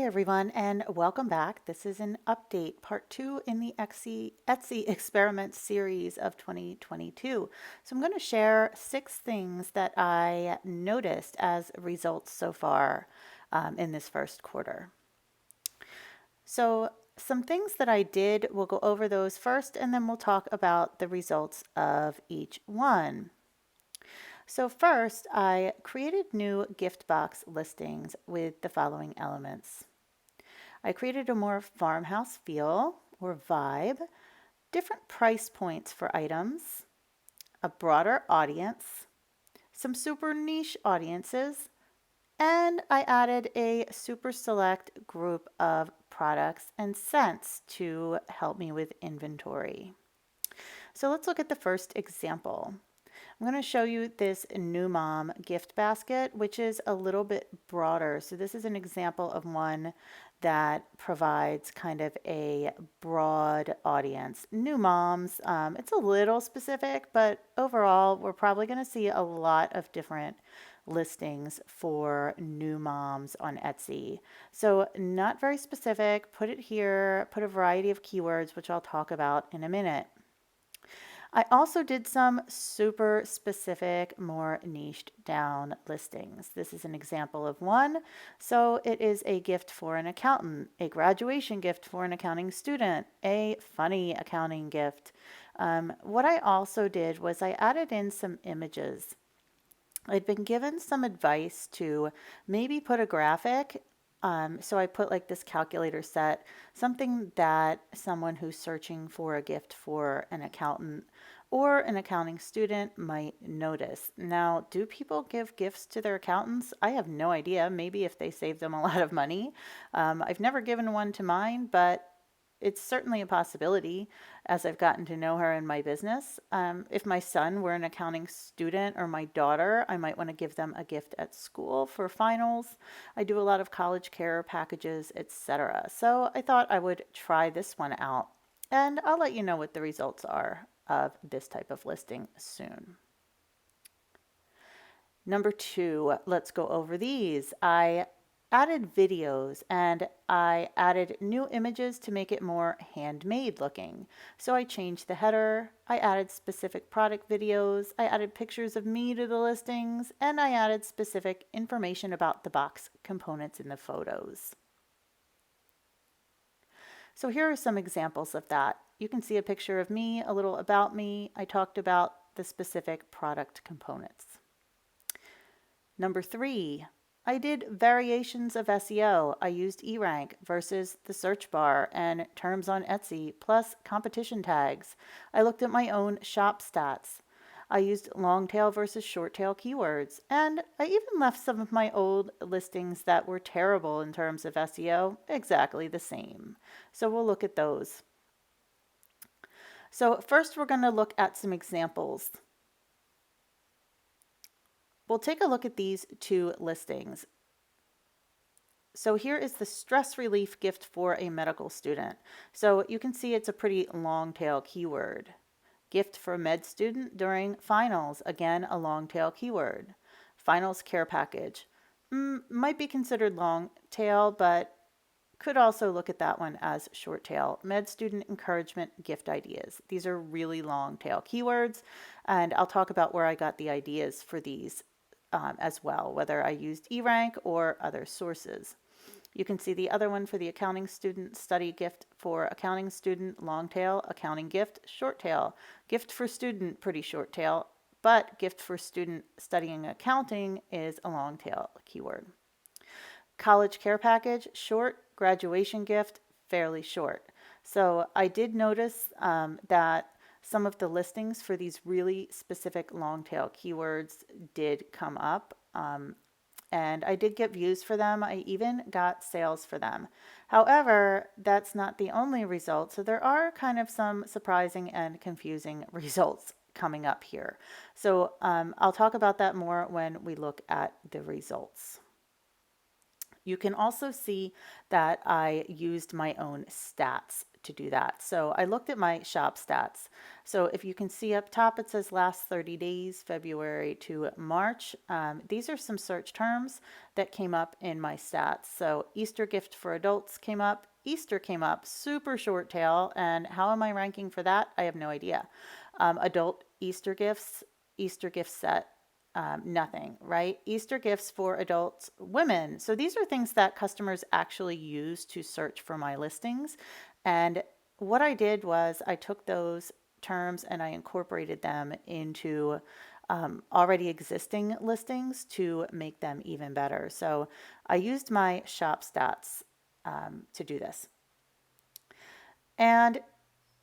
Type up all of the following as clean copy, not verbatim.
everyone, and welcome back. This is an update, part two in the Etsy experiment series of 2022. So I'm going to share 6 things that I noticed as results so far in this first quarter. So some things that I did, we'll go over those first, and then we'll talk about the results of each one. So first, I created new gift box listings with the following elements. I created a more farmhouse feel or vibe, different price points for items, a broader audience, some super niche audiences, and I added a super select group of products and scents to help me with inventory. So let's look at the first example. I'm going to show you this New Mom gift basket, which is a little bit broader. So this is an example of one that provides kind of a broad audience. New moms, it's a little specific, but overall, we're probably going to see a lot of different listings for new moms on Etsy. So not very specific, put it here, put a variety of keywords, which I'll talk about in a minute. I also did some super specific, more niched down listings. This is an example of one. So it is a gift for an accountant, a graduation gift for an accounting student, a funny accounting gift. What I also did was I added in some images. I'd been given some advice to maybe put a graphic. So I put like this calculator set, something that someone who's searching for a gift for an accountant or an accounting student might notice. Now, do people give gifts to their accountants? I have no idea. Maybe if they save them a lot of money. I've never given one to mine, but it's certainly a possibility as I've gotten to know her in my business. If my son were an accounting student or my daughter, I might want to give them a gift at school for finals. I do a lot of college care packages, etc. So I thought I would try this one out, and I'll let you know what the results are of this type of listing soon. Number 2, let's go over these. I added videos and I added new images to make it more handmade looking. So I changed the header, I added specific product videos, I added pictures of me to the listings, and I added specific information about the box components in the photos. So here are some examples of that. You can see a picture of me, a little about me. I talked about the specific product components. Number 3, I did variations of SEO. I used eRank versus the search bar and terms on Etsy, plus competition tags. I looked at my own shop stats. I used long tail versus short tail keywords, and I even left some of my old listings that were terrible in terms of SEO exactly the same. So we'll look at those. So first we're going to look at some examples. We'll take a look at these 2 listings. So here is the stress relief gift for a medical student. So you can see it's a pretty long tail keyword. Gift for a med student during finals, again a long tail keyword. Finals care package. Might be considered long tail, but could also look at that one as short tail. Med student encouragement gift ideas. These are really long tail keywords, and I'll talk about where I got the ideas for these as well, whether I used eRank or other sources. You can see the other one for the accounting student study gift for accounting student, long tail, accounting gift, short tail. Gift for student, pretty short tail, but gift for student studying accounting is a long tail keyword. College care package, short. Graduation gift, fairly short. So I did notice that some of the listings for these really specific long tail keywords did come up. And I did get views for them. I even got sales for them. However, that's not the only result. So there are kind of some surprising and confusing results coming up here. So I'll talk about that more when we look at the results. You can also see that I used my own stats to do that. So I looked at my shop stats. So if you can see up top, it says last 30 days, February to March. These are some search terms that came up in my stats. So Easter gift for adults came up, Easter came up, super short tail, and how am I ranking for that? I have no idea. Adult Easter gifts, Easter gift set, nothing, right? Easter gifts for adults, women. So these are things that customers actually use to search for my listings. And what I did was I took those terms and I incorporated them into already existing listings to make them even better. So I used my shop stats to do this. And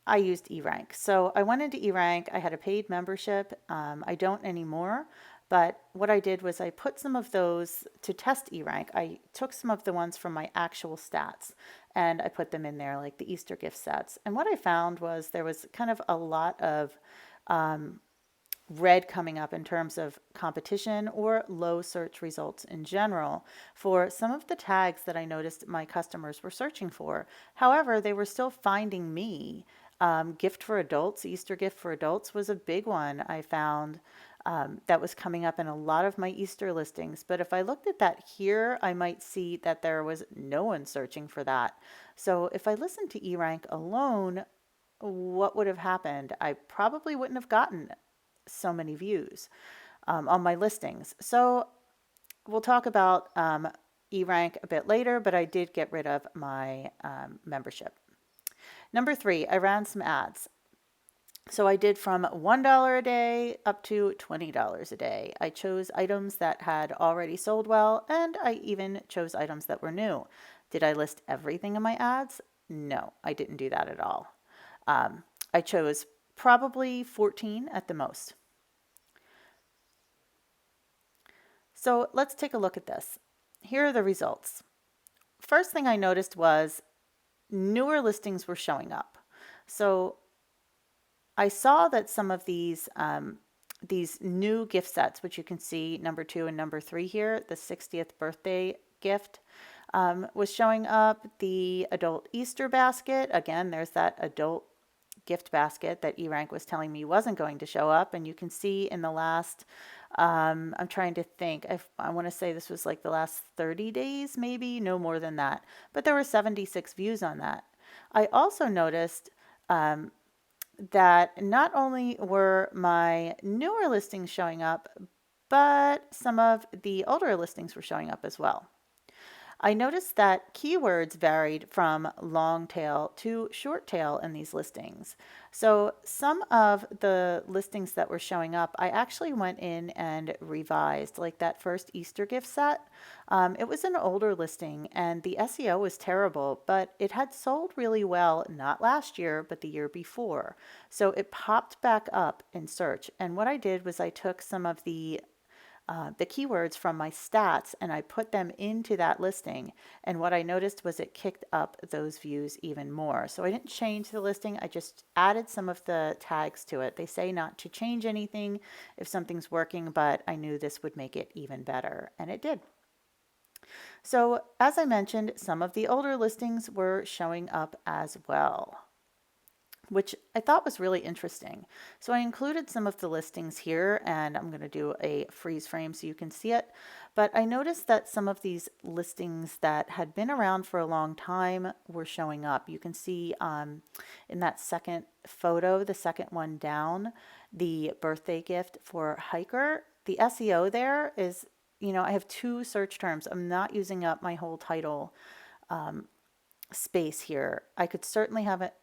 I used eRank. So I went into eRank. I had a paid membership. I don't anymore. But what I did was I put some of those to test eRank. I took some of the ones from my actual stats and I put them in there, like the Easter gift sets. And what I found was there was kind of a lot of red coming up in terms of competition or low search results in general for some of the tags that I noticed my customers were searching for. However, they were still finding me. Gift for adults, Easter gift for adults was a big one I found that was coming up in a lot of my Easter listings. But if I looked at that here, I might see that there was no one searching for that. So if I listened to eRank alone, what would have happened? I probably wouldn't have gotten so many views on my listings. So we'll talk about eRank a bit later, but I did get rid of my membership. Number 3, I ran some ads. So I did from $1 a day up to $20 a day. I chose items that had already sold well, and I even chose items that were new. Did I list everything in my ads? No, I didn't do that at all. I chose probably 14 at the most. So let's take a look at this. Here are the results. First thing I noticed was newer listings were showing up. So I saw that some of these new gift sets, which you can see number 2 and number 3 here, the 60th birthday gift, was showing up. The adult Easter basket, again, there's that adult gift basket that eRank was telling me wasn't going to show up. And you can see in the last, I'm trying to think, I want to say this was like the last 30 days, maybe, no more than that. But there were 76 views on that. I also noticed that not only were my newer listings showing up, but some of the older listings were showing up as well. I noticed that keywords varied from long tail to short tail in these listings. So some of the listings that were showing up, I actually went in and revised, like that first Easter gift set. It was an older listing and the SEO was terrible, but it had sold really well, not last year, but the year before. So it popped back up in search. And what I did was I took some of the keywords from my stats and I put them into that listing. And what I noticed was it kicked up those views even more. So I didn't change the listing. I just added some of the tags to it. They say not to change anything if something's working, but I knew this would make it even better. And it did. So as I mentioned, some of the older listings were showing up as well, which I thought was really interesting. So I included some of the listings here and I'm going to do a freeze frame so you can see it. But I noticed that some of these listings that had been around for a long time were showing up. You can see in that second photo, the second one down, the birthday gift for hiker. The SEO there is, I have 2 search terms. I'm not using up my whole title space here. I could certainly have it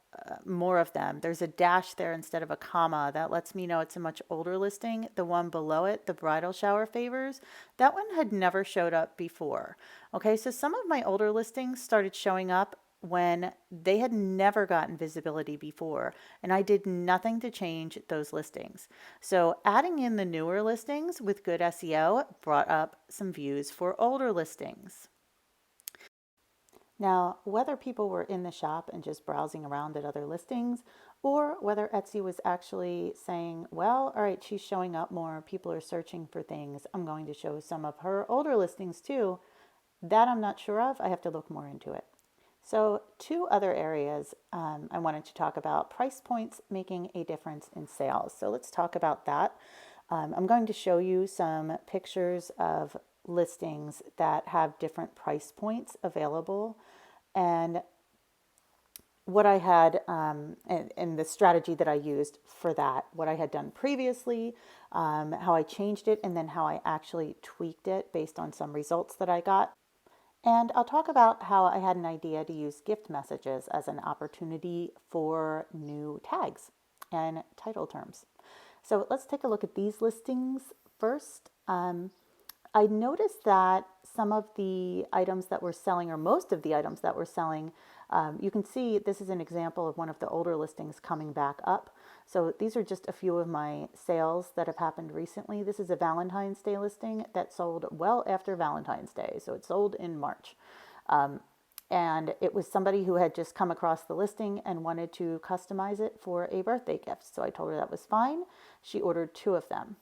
more of them. There's a dash there instead of a comma. That lets me know it's a much older listing. The one below it, the bridal shower favors, that one had never showed up before. Okay, so some of my older listings started showing up when they had never gotten visibility before, and I did nothing to change those listings. So adding in the newer listings with good SEO brought up some views for older listings. Now, whether people were in the shop and just browsing around at other listings, or whether Etsy was actually saying, well, all right, she's showing up more, people are searching for things, I'm going to show some of her older listings too, that I'm not sure of. I have to look more into it. So, two other areas I wanted to talk about: price points making a difference in sales. So, let's talk about that. I'm going to show you some pictures of listings that have different price points available, and what I had and the strategy that I used for that, what I had done previously, how I changed it, and then how I actually tweaked it based on some results that I got. And I'll talk about how I had an idea to use gift messages as an opportunity for new tags and title terms. So let's take a look at these listings first. I noticed that some of the items that were selling, or most of the items that were selling, you can see this is an example of one of the older listings coming back up. So these are just a few of my sales that have happened recently. This is a Valentine's Day listing that sold well after Valentine's Day. So it sold in March. And it was somebody who had just come across the listing and wanted to customize it for a birthday gift. So I told her that was fine. She ordered two of them.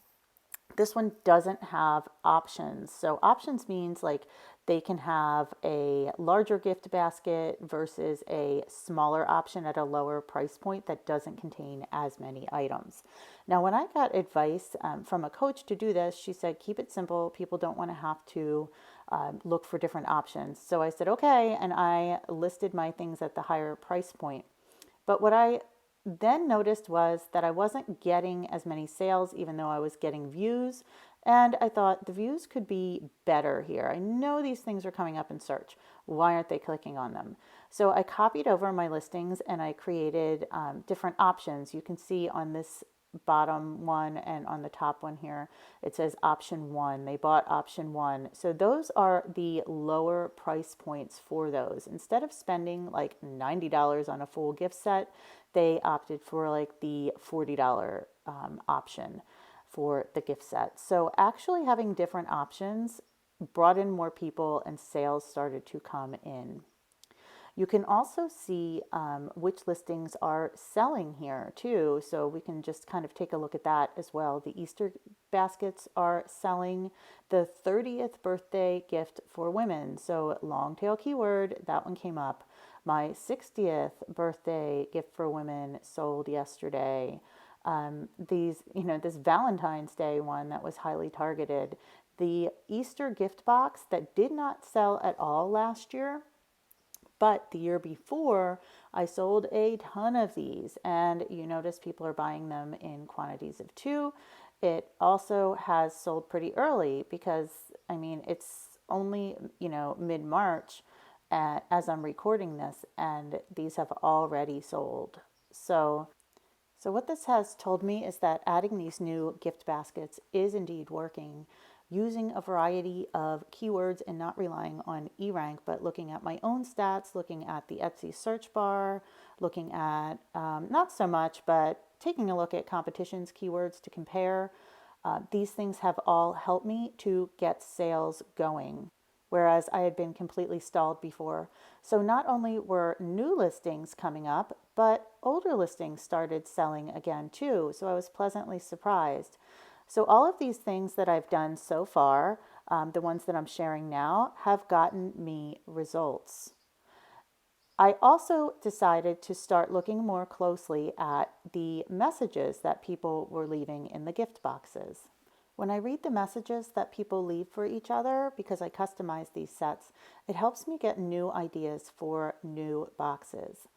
This one doesn't have options. So options means like they can have a larger gift basket versus a smaller option at a lower price point that doesn't contain as many items. Now, when I got advice from a coach to do this, she said, keep it simple. People don't want to have to look for different options. So I said, okay. And I listed my things at the higher price point. But what I then noticed was that I wasn't getting as many sales, even though I was getting views. And I thought the views could be better here. I know these things are coming up in search. Why aren't they clicking on them? So I copied over my listings and I created different options. You can see on this bottom one and on the top one here, it says option one. They bought option one. So those are the lower price points for those. Instead of spending like $90 on a full gift set, they opted for like the $40 option for the gift set. So actually having different options brought in more people and sales started to come in. You can also see which listings are selling here too. So we can just kind of take a look at that as well. The Easter baskets are selling. The 30th birthday gift for women. So long tail keyword, that one came up. My 60th birthday gift for women sold yesterday. This Valentine's Day one that was highly targeted. The Easter gift box that did not sell at all last year, but the year before, I sold a ton of these, and you notice people are buying them in quantities of two. It also has sold pretty early because, I mean, it's only, mid-March as I'm recording this, and these have already sold. So what this has told me is that adding these new gift baskets is indeed working. Using a variety of keywords and not relying on eRank, but looking at my own stats, looking at the Etsy search bar, looking at not so much, but taking a look at competition's keywords to compare. These things have all helped me to get sales going, whereas I had been completely stalled before. So not only were new listings coming up, but older listings started selling again too. So I was pleasantly surprised. So all of these things that I've done so far, the ones that I'm sharing now, have gotten me results. I also decided to start looking more closely at the messages that people were leaving in the gift boxes. When I read the messages that people leave for each other, because I customize these sets, it helps me get new ideas for new boxes.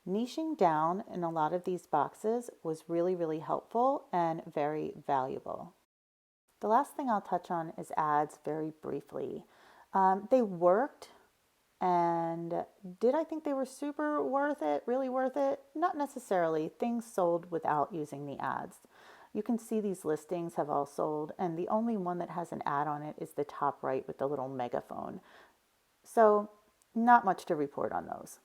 Niching down in a lot of these boxes was really, really helpful and very valuable. The last thing I'll touch on is ads very briefly. They worked, and did I think they were super worth it, really worth it? Not necessarily. Things sold without using the ads. You can see these listings have all sold, and the only one that has an ad on it is the top right with the little megaphone. So, not much to report on those.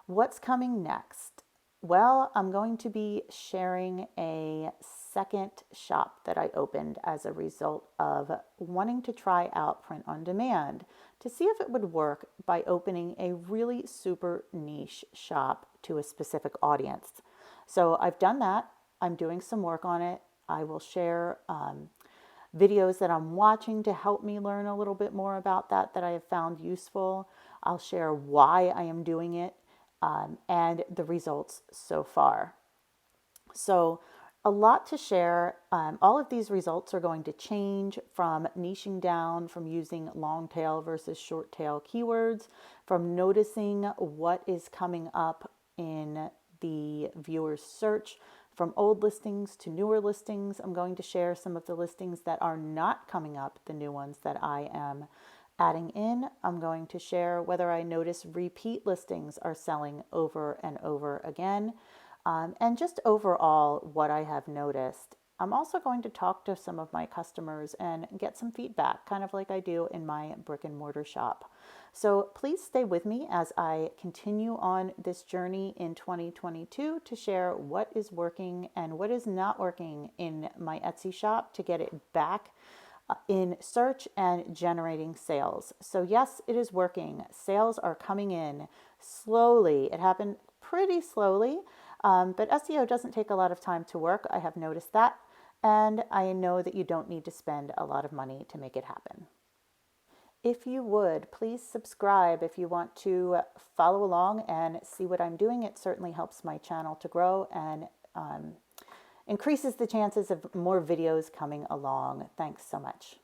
What's coming next? Well, I'm going to be sharing a second shop that I opened as a result of wanting to try out print on demand to see if it would work by opening a really super niche shop to a specific audience. So I've done that. I'm doing some work on it. I will share videos that I'm watching to help me learn a little bit more about that I have found useful. I'll share why I am doing it and the results so far. So, a lot to share. All of these results are going to change from niching down, from using long tail versus short tail keywords, from noticing what is coming up in the viewer's search, from old listings to newer listings. I'm going to share some of the listings that are not coming up, the new ones that I am adding in. I'm going to share whether I notice repeat listings are selling over and over again, and just overall what I have noticed. I'm also going to talk to some of my customers and get some feedback, kind of like I do in my brick and mortar shop. So please stay with me as I continue on this journey in 2022 to share what is working and what is not working in my Etsy shop to get it back in search and generating sales. So yes, it is working. Sales are coming in slowly. It happened pretty slowly, but SEO doesn't take a lot of time to work. I have noticed that. And I know that you don't need to spend a lot of money to make it happen. If you would, please subscribe if you want to follow along and see what I'm doing. It certainly helps my channel to grow and increases the chances of more videos coming along. Thanks so much.